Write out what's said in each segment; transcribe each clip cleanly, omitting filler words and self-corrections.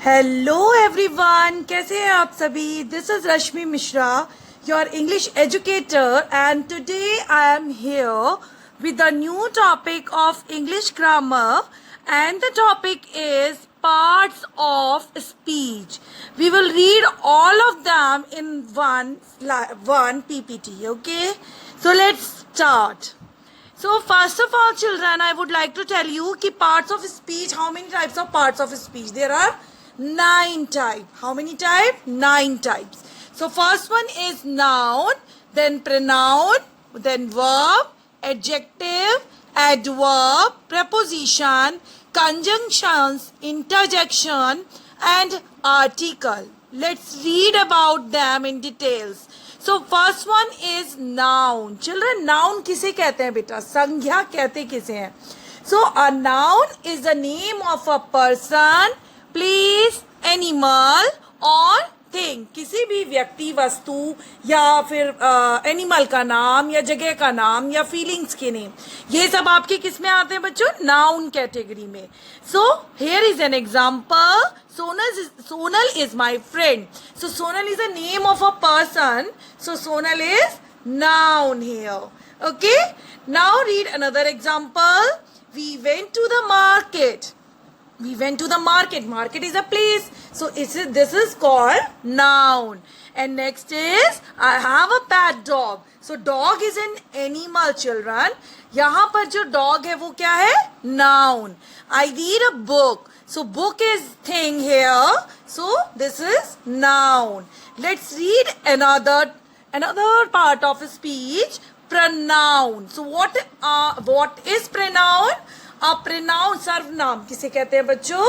Hello everyone, कैसे हैं आप सभी। This is Rashmi Mishra, your English educator, and today I am here with a new topic of English grammar, and the topic is parts of speech. We will read all of them in one PPT. Okay, so let's start. So first of all, children, I would like to tell you कि parts of speech, how many types of parts of speech? There are 9 types. How many types? 9 types. So first one is noun, then pronoun, then verb, adjective, adverb, preposition, conjunctions, interjection, and article. Let's read about them in details. So first one is noun. Children, noun किसे कहते हैं बेटा? संज्ञा कहते किसे हैं? So a noun is the name of a person, place, animal or thing. किसी भी व्यक्ति, वस्तु या फिर एनिमल का नाम या जगह का नाम या फीलिंग्स के नेम, ये सब आपके किस में आते हैं बच्चों? नाउन कैटेगरी में. So here is an example. Sonal is my friend. So Sonal is a name of a person. So Sonal is noun here. Okay. Now read another example. We went to the market. We went to the market. Market is a place. So this is called noun. And next is I have a pet dog. So dog is an animal, children. यहाँ पर जो dog है वो क्या है? Noun. I read a book. So book is thing here. So this is noun. Let's read another part of speech. Pronoun. So what is pronoun? A pronoun, सर्वनाम किसे कहते हैं बच्चों?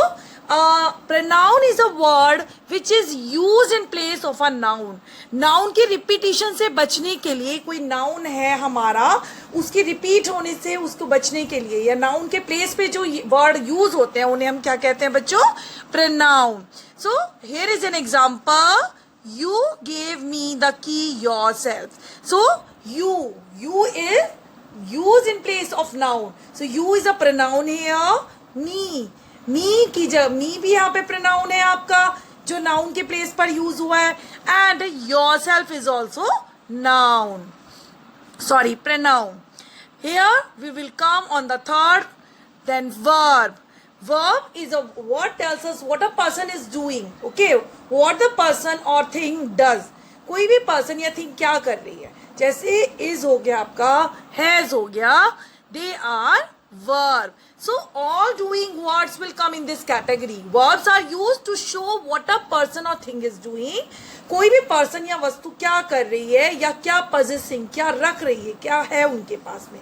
Pronoun is a word which is used in place of a noun. Noun के repetition से बचने के लिए, कोई noun है हमारा, उसकी रिपीट होने से उसको बचने के लिए, या noun के प्लेस पे जो वर्ड यूज होते हैं उन्हें हम क्या कहते हैं बच्चों? Pronoun. So here is an example. You gave me the key yourself. So you is used in place of noun. So you is a pronoun here. me की जब me भी यहाँ पे pronoun है आपका, जो noun के place पर use हुआ है. And yourself is also noun. Sorry, pronoun. Here we will come on the third. Then verb. Verb is a what tells us what a person is doing. Okay, what the person or thing does. कोई भी person या thing क्या कर रही है. जैसे is हो गया आपका, has हो गया, they are verb. So all doing words will come in this category. Verbs are used to show what a person or thing is doing. कोई भी person या वस्तु क्या कर रही है या क्या possessing, क्या रख रही है, क्या है उनके पास में.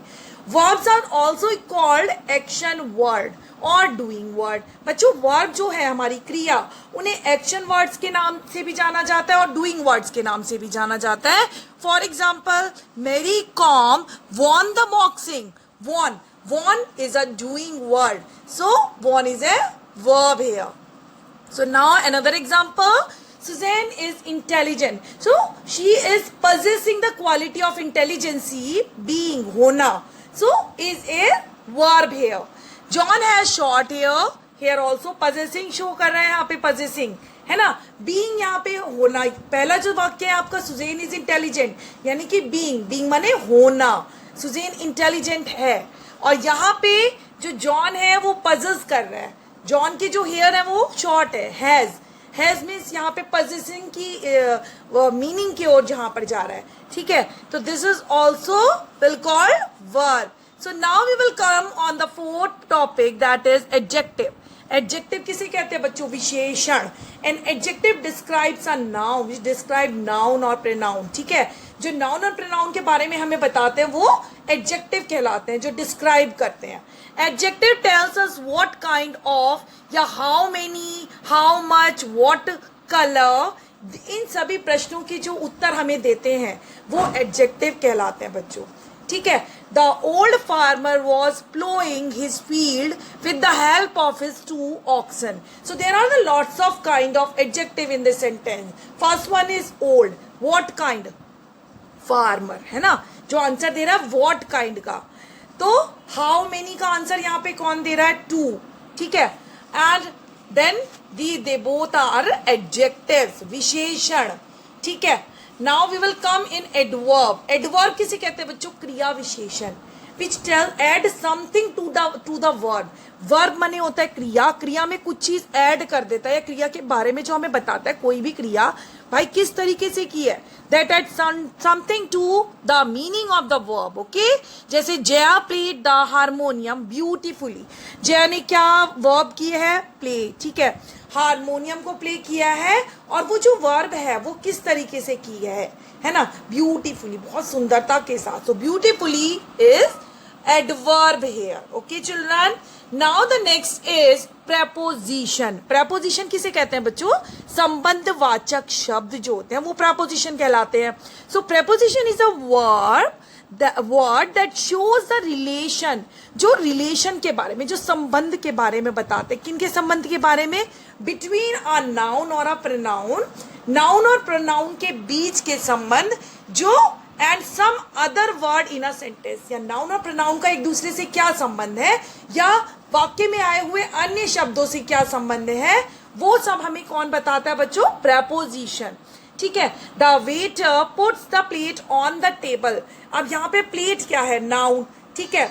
Verbs are also called action word और doing word. बच्चों verb जो है हमारी क्रिया, उन्हें action words के नाम से भी जाना जाता है और doing words के नाम से भी जाना जाता है. For example, Mary Kom won the boxing. Won is a doing word. So won is a verb here. So now another example. Suzanne is intelligent. So she is possessing the quality of intelligence, being, hona. So is a verb here. John has short hair. Here also possessing show कर रहा है यहाँ पे possessing, है ना. being यहाँ पे होना. पहला जो वाक्य है आपका Suzanne is intelligent, यानी कि being माने होना. Suzanne intelligent है. और यहाँ पे जो जॉन है वो possess कर रहा है. जॉन की जो हेयर है वो शॉर्ट है. हैज मीन्स यहाँ पे possessing की मीनिंग की ओर जहाँ पर जा रहा है. ठीक है, तो this is also will called verb. So now we will come on the fourth topic, that is adjective. Adjective किसे कहते हैं बच्चों? विशेषण. An adjective describes a noun which describe noun और प्रोनाउन. ठीक है, जो नाउन और प्रोनाउन के बारे में हमें बताते हैं वो एडजेक्टिव कहलाते हैं, जो डिस्क्राइब करते हैं. Adjective tells us what kind of या how many, how much, what colour, इन सभी प्रश्नों के जो उत्तर हमें देते हैं वो एडजेक्टिव कहलाते हैं बच्चों. ठीक है. The old farmer was ploughing his field with the help of his 2 oxen. So there are the lots of kind of adjective in this sentence. First one is old. What kind? Farmer, है ना. जो answer दे रहा है what kind का. तो how many का answer यहाँ पे कौन दे रहा है? 2. ठीक है. And then they both are adjectives, विशेषण, ठीक है। Now we will come in adverb. Adverb किसे कहते हैं बच्चों? क्रिया विशेषण, which tell add something to the verb. Verb माने होता है क्रिया, क्रिया में कुछ चीज ऐड कर देता है, या क्रिया के बारे में जो हमें बताता है, कोई भी क्रिया भाई किस तरीके से की है, that add something to the meaning of the verb. Okay, जैसे Jaya played the harmonium beautifully. Jaya ने क्या वर्ब की है? प्ले, ठीक है, हारमोनियम को प्ले किया है, और वो जो वर्ब है वो किस तरीके से की है ना? ब्यूटीफुली, बहुत सुंदरता के साथ। सो beautifully is adverb here. Okay children, now the next is preposition. Preposition किसे कहते हैं बच्चों? संबंधवाचक शब्द जो होते हैं वो प्रेपोजिशन कहलाते हैं। So preposition is a word that shows the relation, जो रिलेशन के बारे में, जो संबंध के बारे में बताते हैं। किनके संबंध के बारे में? बिटवीन अ नाउन और अ प्रोनाउन, नाउन और प्रोनाउन के बीच के संबंध, जो and some other word in a sentence, या नाउन और प्रोनाउन का एक दूसरे से क्या संबंध है, या वाक्य में आए हुए अन्य शब्दों से क्या संबंध है, वो सब हमें कौन बताता है बच्चों? प्रेपोजिशन, ठीक है। The waiter puts the plate on the table. अब यहाँ पे प्लेट क्या है? नाउन, ठीक है,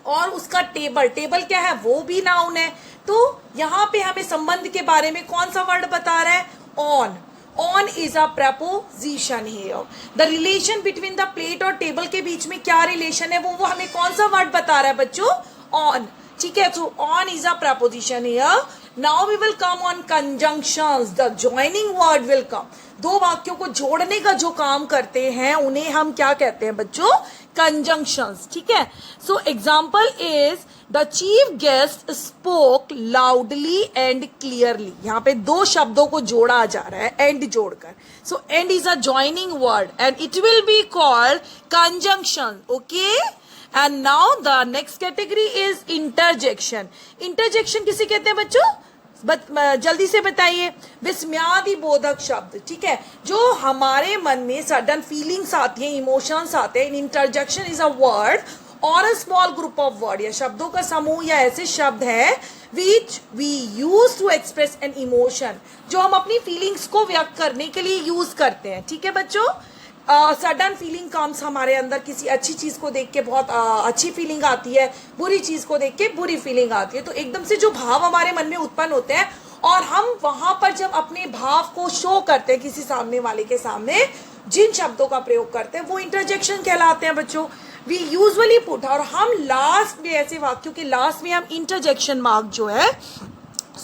और उसका टेबल, टेबल क्या है? वो भी नाउन है। तो यहाँ पे हमें संबंध के बारे में कौन सा वर्ड बता रहा है? On. On is a preposition here. The relation between the plate और टेबल के बीच में क्या रिलेशन है, वो हमें कौन सा वर्ड बता रहा है बच्चों? ऑन, ठीक है। So on is a preposition here. Now we will come on conjunctions. The joining word will come. दो वाक्यों को जोड़ने का जो काम करते हैं उन्हें हम क्या कहते हैं बच्चों? कंजंक्शंस, ठीक है। So example is the chief guest spoke loudly and clearly. यहाँ पे दो शब्दों को जोड़ा जा रहा है, एंड जोड़कर। So and is a joining word and it will be called conjunction. Okay, and now the next category is interjection. Interjection किसे कहते हैं बच्चों? जल्दी से बताइए। विस्मयादि बोधक शब्द, ठीक है, जो हमारे मन में सडन फीलिंग्स आती हैं, इमोशंस आते हैं। इंटरजेक्शन इज अ वर्ड और a small group of word, या शब्दों का समूह या ऐसे शब्द है which we use to express an emotion, जो हम अपनी फीलिंग्स को व्यक्त करने के लिए यूज करते हैं, ठीक है बच्चों। सडन फीलिंग कम्स हमारे अंदर, किसी अच्छी चीज को देख के बहुत अच्छी फीलिंग आती है, बुरी चीज को देख के बुरी फीलिंग आती है। तो एकदम से जो भाव हमारे मन में उत्पन्न होते हैं, और हम वहां पर जब अपने भाव को शो करते हैं किसी सामने वाले के सामने, जिन शब्दों का प्रयोग करते हैं वो इंटरजेक्शन कहलाते हैं बच्चों। वी यूजुअली पुट, और हम लास्ट में, ऐसे वाक्यों के लास्ट में हम इंटरजेक्शन मार्क जो है,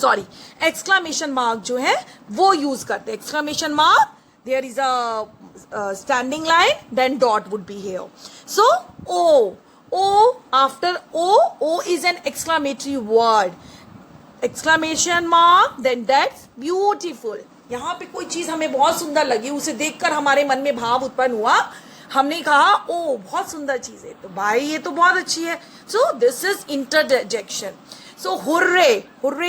सॉरी एक्सक्लामेशन मार्क जो है वो यूज करते हैं। Exclamation mark, there is a standing line, then dot would be here. So O after O is an exclamatory word, exclamation mark, then that's beautiful. यहाँ पे कोई चीज हमें बहुत सुंदर लगी, उसे देखकर हमारे मन में भाव उत्पन्न हुआ, हमने कहा ओ बहुत सुंदर चीज है, तो भाई ये तो बहुत अच्छी है। So this is interjection. So hooray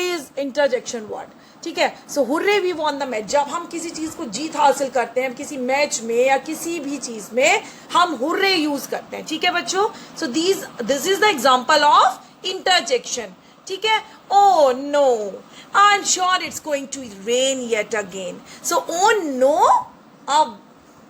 is interjection word, ठीक है। So hurray we won the match, जब हम किसी चीज को जीत हासिल करते हैं, किसी मैच में या किसी भी चीज में हम हुर्रे यूज करते हैं, ठीक है बच्चों। So this is the example of interjection, ठीक है। Oh no, I am sure it's going to rain yet again. So oh no, अब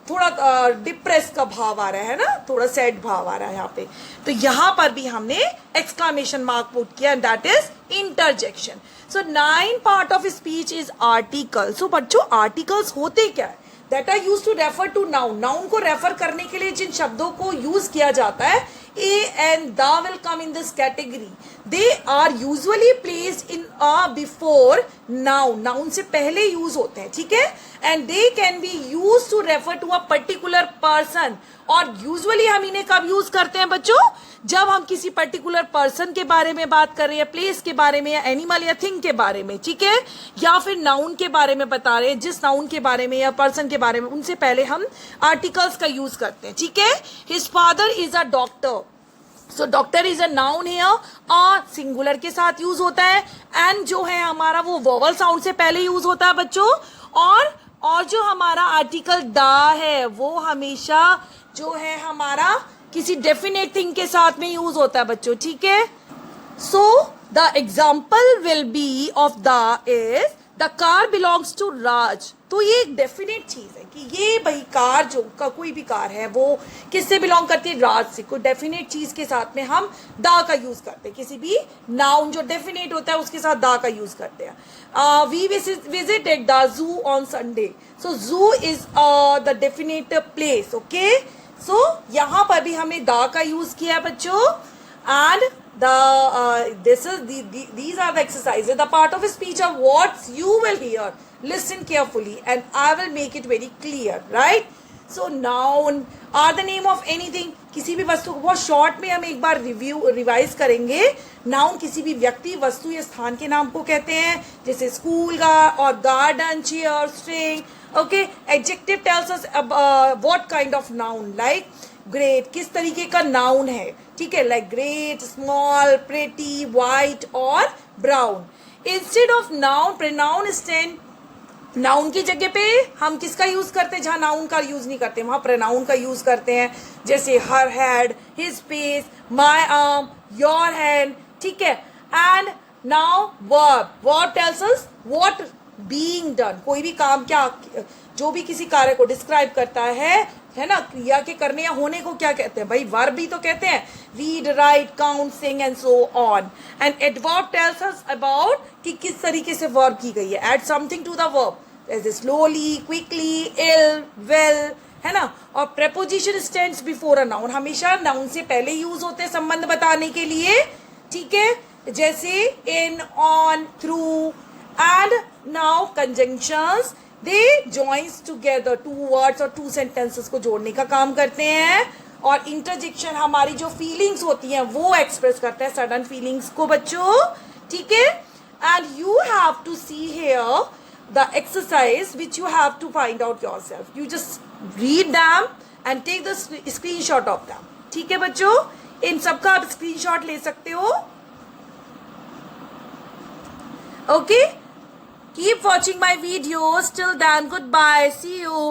थोड़ा डिप्रेस का भाव आ रहा है ना, थोड़ा सैड भाव आ रहा है यहाँ पे, तो यहाँ पर भी हमने एक्सक्लामेशन मार्क पुट किया, that is interjection. So 9 part of speech is article. So बच्चों आर्टिकल्स होते क्या है? That are use to refer to noun. Noun को रेफर करने के लिए जिन शब्दों को यूज किया जाता है, a and the will come in this category. They are usually placed in before noun, noun से पहले यूज होते हैं, ठीक है। And they can be use to refer to a particular person. और यूजुअली हम इन्हें कब यूज करते हैं बच्चों? जब हम किसी पर्टिकुलर पर्सन के बारे में बात कर रहे हैं, प्लेस के बारे में, या एनिमल या थिंग के बारे में, ठीक है, या फिर नाउन के बारे में बता रहे हैं, जिस नाउन के बारे में या पर्सन के बारे में, उनसे पहले हम आर्टिकल्स का यूज करते हैं, ठीक है। His father is a doctor. So doctor is a noun here, और सिंगुलर के साथ यूज होता है, एंड जो है हमारा वो वोवल साउंड से पहले यूज होता है बच्चों। और जो हमारा आर्टिकल दा है वो हमेशा जो है हमारा किसी डेफिनेट थिंग के साथ में यूज होता है बच्चों, ठीक है। So the example will be of the is the car belongs to Raj. तो ये एक डेफिनेट चीज है कि ये भाई कार जो का कोई भी कार है वो किससे बिलोंग करती है, राज से। कोई डेफिनेट चीज के साथ में हम दा का यूज करते हैं, किसी भी नाउन जो डेफिनेट होता है उसके साथ दा का यूज करते हैं। We visited the zoo on Sunday. So zoo is the definite place. Okay, so यहाँ पर भी हमने दा का यूज किया है बच्चों। And these are the exercises, the part of a speech of what you will hear. Listen carefully and I will make it very clear, right? So noun are the name of anything. किसी भी वस्तु को बहुत short में हम एक बार revise करेंगे। Noun किसी भी व्यक्ति, वस्तु या स्थान के नाम को कहते हैं, जैसे स्कूल का और garden, chair, string. Okay, adjective tells us what kind of noun, like great किस तरीके का नाउन है, ठीक है, like great, small, pretty, white और brown. Instead of noun pronoun stand. Noun की जगह पे हम किसका यूज करते हैं, जहां नाउन का यूज नहीं करते वहां प्रोनाउन का यूज करते हैं, जैसे हर had, his face, my arm, your hand, ठीक है। And now verb tales us what being done, कोई भी काम, क्या जो भी किसी कार्य को डिस्क्राइब करता है ना, क्रिया के करने या होने को क्या कहते हैं भाई, वर्ब भी तो कहते हैं, read, write, count, sing and so on. And adverb tells us about कि किस तरीके से वर्ब की गई है, add something to the verb, जैसे स्लोली, क्विकली, इल, वेल, है ना। और preposition stands before a noun, हमेशा नाउन से पहले यूज होते हैं संबंध बताने के लिए, ठीक है, जैसे in, on, through. And now conjunctions, they joins together, two words और टू सेंटेंसेस को जोड़ने का काम करते हैं। और इंटरजेक्शन हमारी जो फीलिंग्स होती हैं वो एक्सप्रेस करते हैं, सडन फीलिंग्स को बच्चों, ठीक है। And you have to see here the exercise which you have to find out yourself. You just read them and take the screenshot of them, ठीक है बच्चों। इन सबका आप स्क्रीनशॉट ले सकते हो। Okay, keep watching my videos. Till then, goodbye. See you.